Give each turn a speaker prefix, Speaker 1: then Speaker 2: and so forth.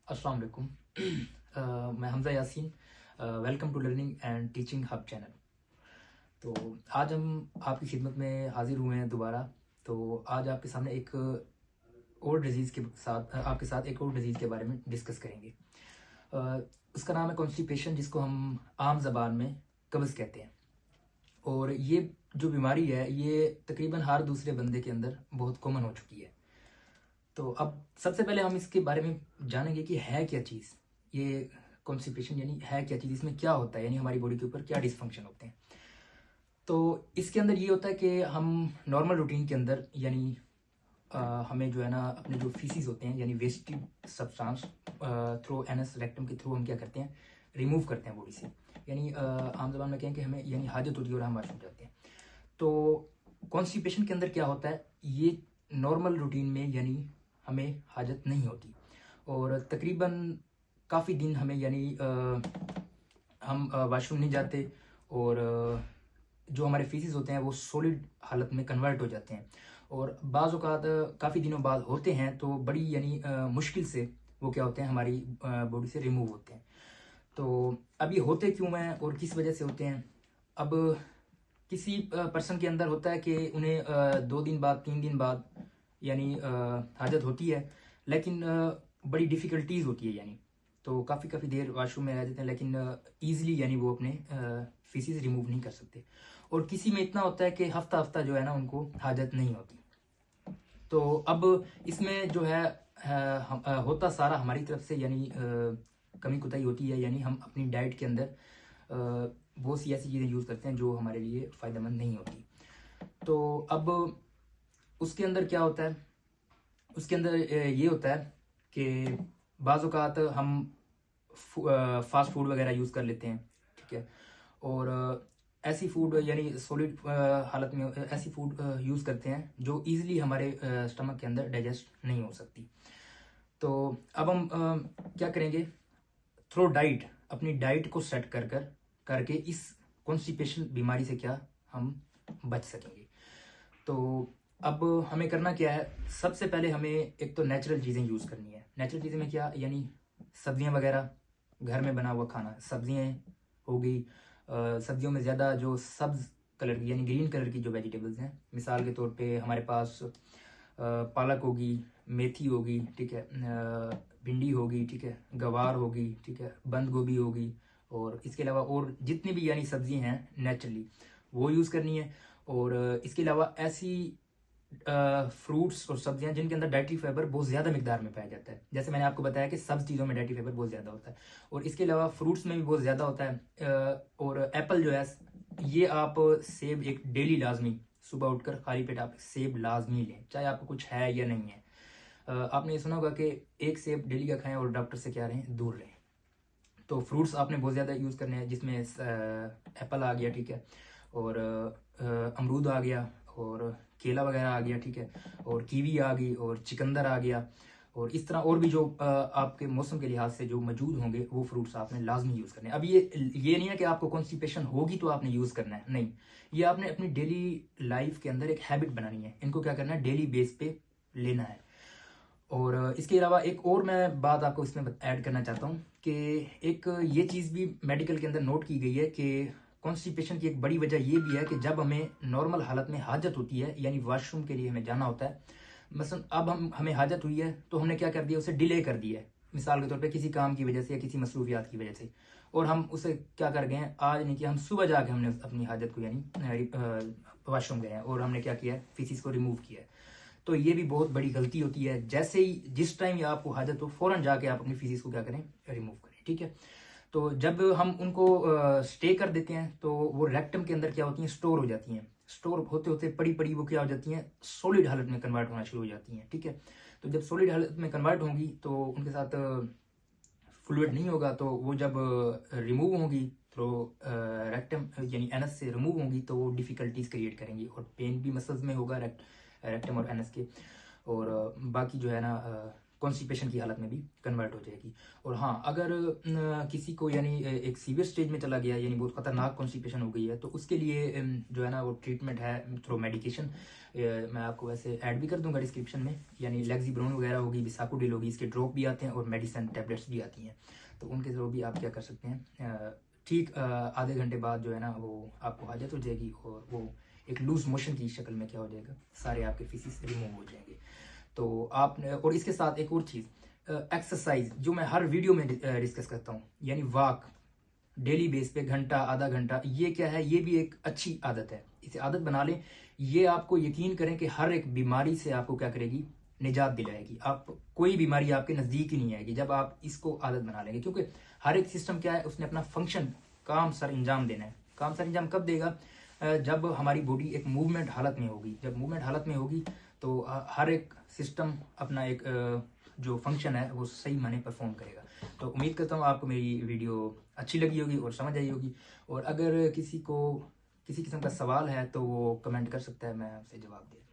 Speaker 1: अस्सलाम वालेकुम। मैं Hamza Yasin. Welcome to learning and teaching hub channel. तो आज हम आपकी खिदमत में हाजिर हुए हैं दोबारा। तो आज आपके सामने एक और डिजीज़ के साथ आपके साथ एक और डिजीज़ के बारे में डिस्कस करेंगे। अ, उसका नाम है कॉन्स्टिपेशन, जिसको हम आम ज़बान में कब्ज़ कहते हैं। और ये जो बीमारी है ये तकरीबन हर दूसरे बंदे के अंदर बहुत कॉमन हो चुकी है। तो अब सबसे पहले हम इसके बारे में जानेंगे कि है क्या चीज़ ये कॉन्स्टिपेशन, यानी है क्या चीज़, इसमें क्या होता है, यानी हमारी बॉडी के ऊपर क्या डिसफंक्शन होते हैं। तो इसके अंदर ये होता है कि हम नॉर्मल रूटीन के अंदर यानी हमें जो है ना अपने जो फीसिस होते हैं यानी wasted substance through anus rectum के थ्रू हम क्या करते हैं, रिमूव करते हैं बॉडी से। यानी आम जबान में कहें कि हमें यानी हाजत होती है और हम वाशरूम जाते हैं। तो कॉन्स्टिपेशन के अंदर क्या होता है, ये नॉर्मल रूटीन में यानी हमें हाजत नहीं होती और तकरीबन काफ़ी दिन हमें यानी हम वाशरूम नहीं जाते और जो हमारे फीसिस होते हैं वो सॉलिड हालत में कन्वर्ट हो जाते हैं और बाज़ औक़ात काफ़ी दिनों बाद होते हैं तो बड़ी यानी मुश्किल से वो क्या होते हैं, हमारी बॉडी से रिमूव होते हैं। तो अब ये होते क्यों हैं और किस वजह से होते हैं। अब किसी पर्सन के अंदर होता है कि उन्हें 2 दिन बाद 3 दिन बाद यानी हाजत होती है, लेकिन बड़ी डिफ़िकल्टीज़ होती है यानी, तो काफ़ी काफ़ी देर वॉशरूम में रह जाते हैं लेकिन ईज़िली यानी वो अपने फीसिस रिमूव नहीं कर सकते। और किसी में इतना होता है कि हफ्ता हफ्ता जो है ना उनको हाजत नहीं होती। तो अब इसमें जो है होता सारा हमारी तरफ से यानी कमी कुताही होती है, यानी हम अपनी डाइट के अंदर बहुत सी ऐसी चीज़ें यूज़ करते हैं जो हमारे लिए फ़ायदेमंद नहीं होती। तो अब उसके अंदर क्या होता है, उसके अंदर ये होता है कि बाज़ औक़ात हम फास्ट फूड वगैरह यूज़ कर लेते हैं, ठीक है। और ऐसी फूड यानी सॉलिड हालत में ऐसी फूड यूज़ करते हैं जो ईज़िली हमारे स्टमक के अंदर डाइजेस्ट नहीं हो सकती। तो अब हम क्या करेंगे, थ्रू डाइट अपनी डाइट को सेट करके इस कॉन्स्टिपेशन बीमारी से क्या हम बच सकेंगे। तो अब हमें करना क्या है, सबसे पहले हमें एक तो नेचुरल चीज़ें यूज़ करनी है। नेचुरल चीज़ें में क्या, यानी सब्जियां वगैरह, घर में बना हुआ खाना, सब्जियां हो गई। सब्जियों में ज़्यादा जो सब्ज़ कलर की यानी ग्रीन कलर की जो वेजिटेबल्स हैं, मिसाल के तौर पे हमारे पास पालक होगी, मेथी होगी, ठीक है, भिंडी होगी, ठीक है, गवार होगी, ठीक है, बंद गोभी होगी, और इसके अलावा और जितनी भी यानी सब्जी हैं नेचुरली वो यूज़ करनी है। और इसके अलावा ऐसी फ्रूट्स और सब्जियां जिनके अंदर डाइटरी फाइबर बहुत ज़्यादा मिकदार में पाया जाता है। जैसे मैंने आपको बताया कि सब चीज़ों में डाइटरी फाइबर बहुत ज़्यादा होता है और इसके अलावा फ्रूट्स में भी बहुत ज़्यादा होता है। और एप्पल जो है, ये आप सेब एक डेली लाजमी, सुबह उठकर खाली पेट आप सेब लाजमी लें, चाहे आपको कुछ है या नहीं है। आपने ये सुना होगा कि एक सेब डेली का खाएं और डॉक्टर से क्या रहें, दूर रहें। तो फ्रूट्स आपने बहुत ज़्यादा यूज़ करने हैं, जिसमें एप्पल आ गया, ठीक है, और अमरूद आ गया, और केला वगैरह आ गया, ठीक है, और कीवी आ गई, और चिकंदर आ गया, और इस तरह और भी जो आपके मौसम के लिहाज से जो मौजूद होंगे वो फ्रूट्स आपने लाजमी यूज़ करने हैं। अब ये नहीं है कि आपको कॉन्स्टिपेशन होगी तो आपने यूज़ करना है, नहीं। ये आपने अपनी डेली लाइफ के अंदर एक हैबिट बनानी है, इनको क्या करना है, डेली बेस पे लेना है। और इसके अलावा एक और मैं बात आपको इसमें ऐड करना चाहता हूँ कि एक ये चीज़ भी मेडिकल के अंदर नोट की गई है कि कॉन्स्टिपेशन की एक बड़ी वजह ये भी है कि जब हमें नॉर्मल हालत में हाजत होती है यानी वॉशरूम के लिए हमें जाना होता है, मसलन अब हमें हाजत हुई है तो हमने क्या कर दिया, उसे डिले कर दिया है, मिसाल के तौर पे किसी काम की वजह से या किसी मसरूफियात की वजह से, और हम उसे क्या कर गए हैं, आज नहीं किया, हम सुबह जाके हमने अपनी हाजत को यानी वॉशरूम गए हैं और हमने क्या किया है, फीसिस को रिमूव किया है। तो ये भी बहुत बड़ी गलती होती है। जैसे ही जिस टाइम या आपको हाजत हो फौरन जाके आप अपनी फीसिस को क्या करें, रिमूव करें, ठीक है। तो जब हम उनको स्टे कर देते हैं तो वो रेक्टम के अंदर क्या होती हैं, स्टोर हो जाती हैं। स्टोर होते होते पड़ी पड़ी वो क्या हो जाती हैं, सॉलिड हालत में कन्वर्ट होना शुरू हो जाती हैं, ठीक है। तो जब सॉलिड हालत में कन्वर्ट होंगी तो उनके साथ फ्लूइड नहीं होगा, तो वो जब रिमूव होंगी थ्रो रेक्टम यानी एनस से रिमूव होंगी तो वो डिफिकल्टीज क्रिएट करेंगी और पेन भी मसल्स में होगा रेक्टम और एनस के। और बाकी जो है ना कॉन्स्टिपेशन की हालत में भी कन्वर्ट हो जाएगी। और हाँ, अगर किसी को यानी एक सीवियर स्टेज में चला गया, यानी बहुत खतरनाक कॉन्स्टिपेशन हो गई है, तो उसके लिए जो है ना वो ट्रीटमेंट है थ्रू मेडिकेशन। मैं आपको वैसे ऐड भी कर दूंगा डिस्क्रिप्शन में, यानी लेक्सिब्रोन वगैरह होगी, बिसाकुडिल होगी, इसके ड्रॉप भी आते हैं और मेडिसिन टैबलेट्स भी आती हैं। तो उनके थ्रू भी आप क्या कर सकते हैं, ठीक आधे घंटे बाद जो है ना वो आपको हाजत हो जाएगी और वो एक लूज मोशन की शक्ल में क्या हो जाएगा, सारे आपके फीसिस रिमूव हो जाएंगे। तो आपने, और इसके साथ एक और चीज़, एक्सरसाइज जो मैं हर वीडियो में डिस्कस करता हूँ, यानी वॉक डेली बेस पे घंटा आधा घंटा, ये क्या है, ये भी एक अच्छी आदत है, इसे आदत बना लें। ये आपको यकीन करें कि हर एक बीमारी से आपको क्या करेगी, निजात दिलाएगी। आप कोई बीमारी आपके नज़दीक ही नहीं आएगी जब आप इसको आदत बना लेंगे, क्योंकि हर एक सिस्टम क्या है, उसने अपना फंक्शन काम सर अंजाम देना है। काम सर अंजाम कब देगा, जब हमारी बॉडी एक मूवमेंट हालत में होगी। जब मूवमेंट हालत में होगी तो हर एक सिस्टम अपना एक जो फंक्शन है वो सही माने परफॉर्म करेगा। तो उम्मीद करता हूँ आपको मेरी वीडियो अच्छी लगी होगी और समझ आई होगी। और अगर किसी को किसी किस्म का सवाल है तो वो कमेंट कर सकता है, मैं आपसे जवाब दे